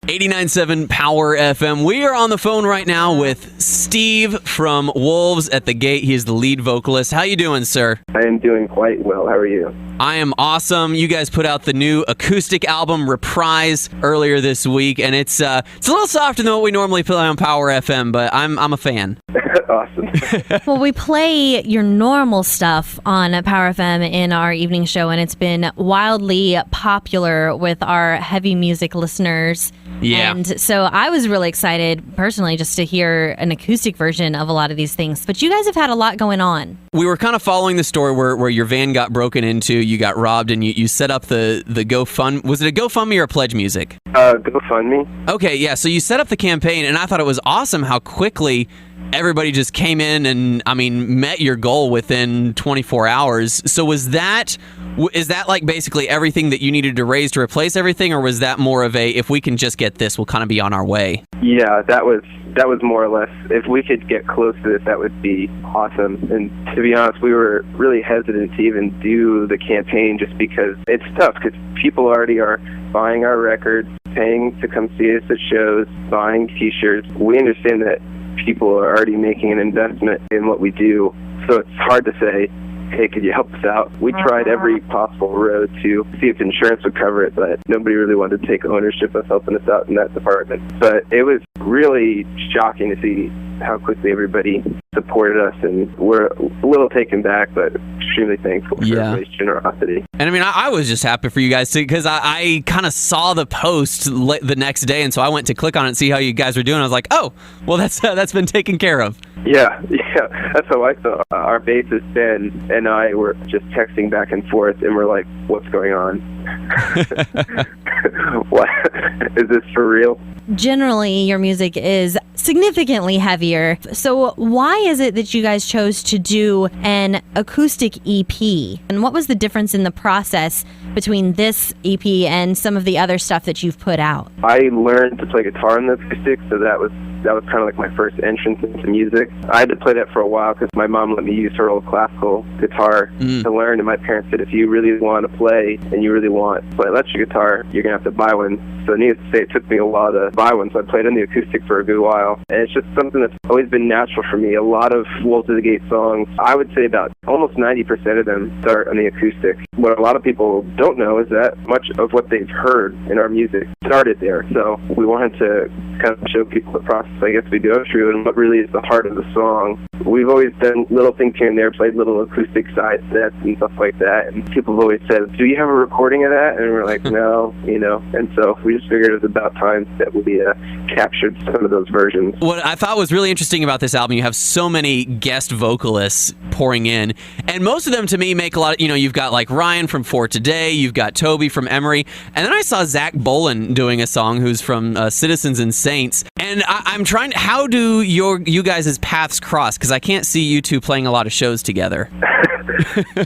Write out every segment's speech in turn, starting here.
89.7 Power FM. We are on the phone right now with Steve from Wolves at the Gate. He is the lead vocalist. How you doing, sir? I am doing quite well. How are you? I am awesome. You guys put out the new acoustic album, Reprise, earlier this week, and it's a little softer than what we normally play on Power FM, but I'm a fan. Awesome. Well, we play your normal stuff on Power FM in our evening show, and it's been wildly popular with our heavy music listeners. Yeah. And so I was really excited, personally, just to hear an acoustic version of a lot of these things. But you guys have had a lot going on. We were kind of following the story where your van got broken into, you got robbed, and you set up the GoFund. Was it a GoFundMe or Pledge Music? GoFundMe. Okay, yeah. So you set up the campaign, and I thought it was awesome how quickly everybody just came in and, met your goal within 24 hours. So is that like basically everything that you needed to raise to replace everything, or was that more of a, if we can just get this, we'll kind of be on our way? Yeah, that was more or less, if we could get close to this, that would be awesome. And to be honest, we were really hesitant to even do the campaign just because it's tough, because people already are buying our records, paying to come see us at shows, buying t-shirts. We understand that people are already making an investment in what we do, so it's hard to say, hey, could you help us out? We tried every possible road to see if insurance would cover it, but nobody really wanted to take ownership of helping us out in that department. But it was really shocking to see how quickly everybody supported us, and we're a little taken back, but extremely thankful for everybody's generosity. And I was just happy for you guys too, because I kind of saw the post the next day, and so I went to click on it and see how you guys were doing. I was like, oh, well, that's been taken care of. Yeah, that's how I thought. Our bassist Ben and I were just texting back and forth, and we're like, what's going on? What? Is this for real? Generally, your music is significantly heavier. So why is it that you guys chose to do an acoustic EP? And what was the difference in the process between this EP and some of the other stuff that you've put out? I learned to play guitar in the acoustic, so that was kind of like my first entrance into music. I had to play that for a while because my mom let me use her old classical guitar to learn, and my parents said, if you really want to play and you really want to play electric guitar, you're going to have to buy one. So needless to say, it took me a while to buy one, so I played on the acoustic for a good while. And it's just something that's always been natural for me. A lot of Wolves of the Gate songs, I would say about almost 90% of them start on the acoustic. What a lot of people don't know is that much of what they've heard in our music started there. So we wanted to kind of show people the process, I guess, we go through and what really is the heart of the song. We've always done little things here and there, played little acoustic side sets and stuff like that. And people have always said, do you have a recording of that? And we're like, no, And so we just figured it was about time that we captured some of those versions. What I thought was really interesting about this album, you have so many guest vocalists pouring in, and most of them to me make a lot of, you've got like Ryan from For Today, you've got Toby from Emery, and then I saw Zach Bolen doing a song who's from Citizens and Saints, and I'm trying to, how do you guys' paths cross? Because I can't see you two playing a lot of shows together.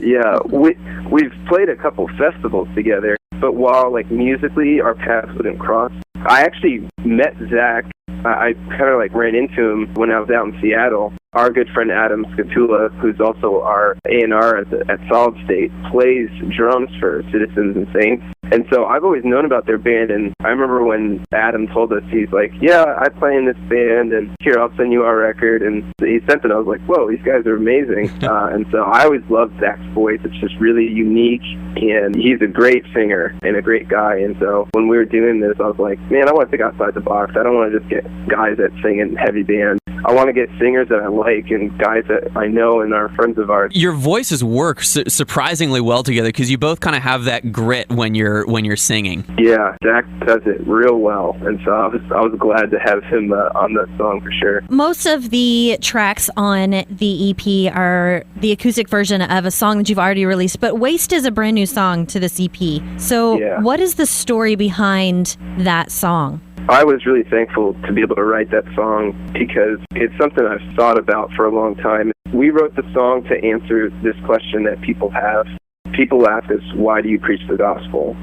Yeah, we've played a couple festivals together, but while musically our paths wouldn't cross, I actually met Zach. I kind of ran into him when I was out in Seattle. Our good friend Adam Scatula, who's also our A&R at Solid State, plays drums for Citizens and Saints. And so I've always known about their band, and I remember when Adam told us, he's like, yeah, I play in this band, and here, I'll send you our record. And he sent it, I was like, whoa, these guys are amazing. And so I always loved Zach's voice. It's just really unique, and he's a great singer and a great guy. And so when we were doing this, I was like, man, I want to think outside the box. I don't want to just get guys that sing in heavy bands. I want to get singers that I like and guys that I know and are friends of ours. Your voices work surprisingly well together because you both kind of have that grit when you're singing. Yeah, Zach does it real well, and so I was glad to have him on that song for sure. Most of the tracks on the EP are the acoustic version of a song that you've already released, but Waste is a brand new song to this EP. So What is the story behind that song? I was really thankful to be able to write that song because it's something I've thought about for a long time. We wrote the song to answer this question that people have. People ask us, why do you preach the gospel?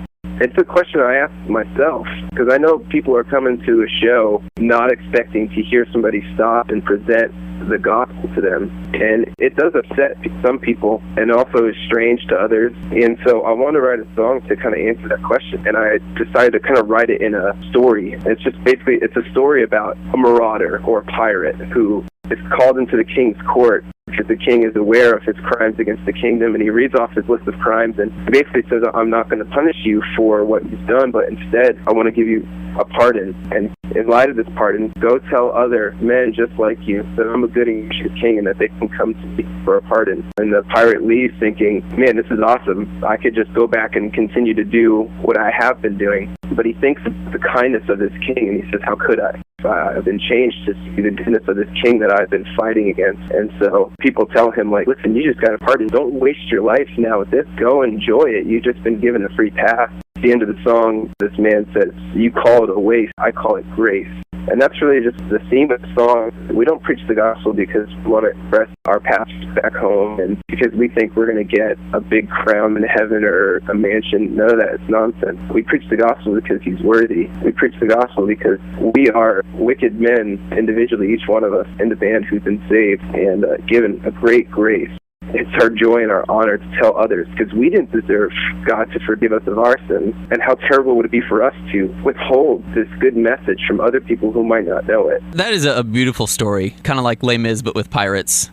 It's a question I ask myself because I know people are coming to a show not expecting to hear somebody stop and present the gospel to them. And it does upset some people and also is strange to others. And so I want to write a song to kind of answer that question. And I decided to kind of write it in a story. It's just basically, it's a story about a marauder or a pirate who is called into the king's court because the king is aware of his crimes against the kingdom, and he reads off his list of crimes and basically says, I'm not going to punish you for what you've done, but instead I want to give you a pardon. And in light of this pardon, go tell other men just like you that I'm a good and gracious king and that they can come to me for a pardon. And the pirate leaves thinking, man, this is awesome. I could just go back and continue to do what I have been doing. But he thinks of the kindness of this king, and he says, how could I? I've been changed to see the goodness of this king that I've been fighting against. And so people tell him, like, listen, you just got a pardon. Don't waste your life now with this. Go enjoy it. You've just been given a free pass. At the end of the song, this man says, you call it a waste. I call it grace. And that's really just the theme of the song. We don't preach the gospel because we want to impress our pastors back home and because we think we're going to get a big crown in heaven or a mansion. None of that is nonsense. We preach the gospel because he's worthy. We preach the gospel because we are wicked men, individually, each one of us in the band who's been saved and given a great grace. It's our joy and our honor to tell others because we didn't deserve God to forgive us of our sins. And how terrible would it be for us to withhold this good message from other people who might not know it? That is a beautiful story, kind of like Les Mis but with pirates,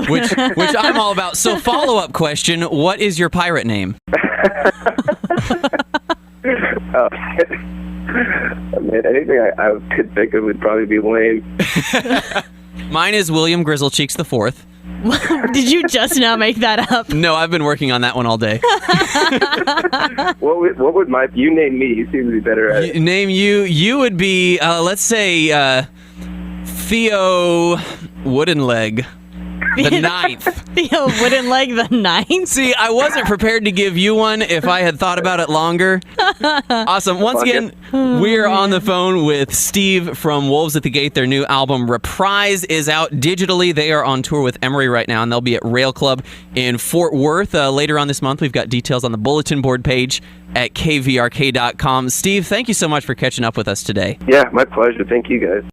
which I'm all about. So follow-up question, what is your pirate name? Man, anything I could think of would probably be lame. Mine is William Grizzlecheeks IV. Did you just now make that up? No, I've been working on that one all day. What would you name me? You seem to be better at it. Name you would be, let's say, Theo Woodenleg the Ninth. Theo Woodenleg the Ninth? See, I wasn't prepared to give you one if I had thought about it longer. Awesome. Once again, we're on the phone with Steve from Wolves at the Gate. Their new album, Reprise, is out digitally. They are on tour with Emery right now, and they'll be at Rail Club in Fort Worth later on this month. We've got details on the bulletin board page at kvrk.com. Steve, thank you so much for catching up with us today. Yeah, my pleasure. Thank you, guys.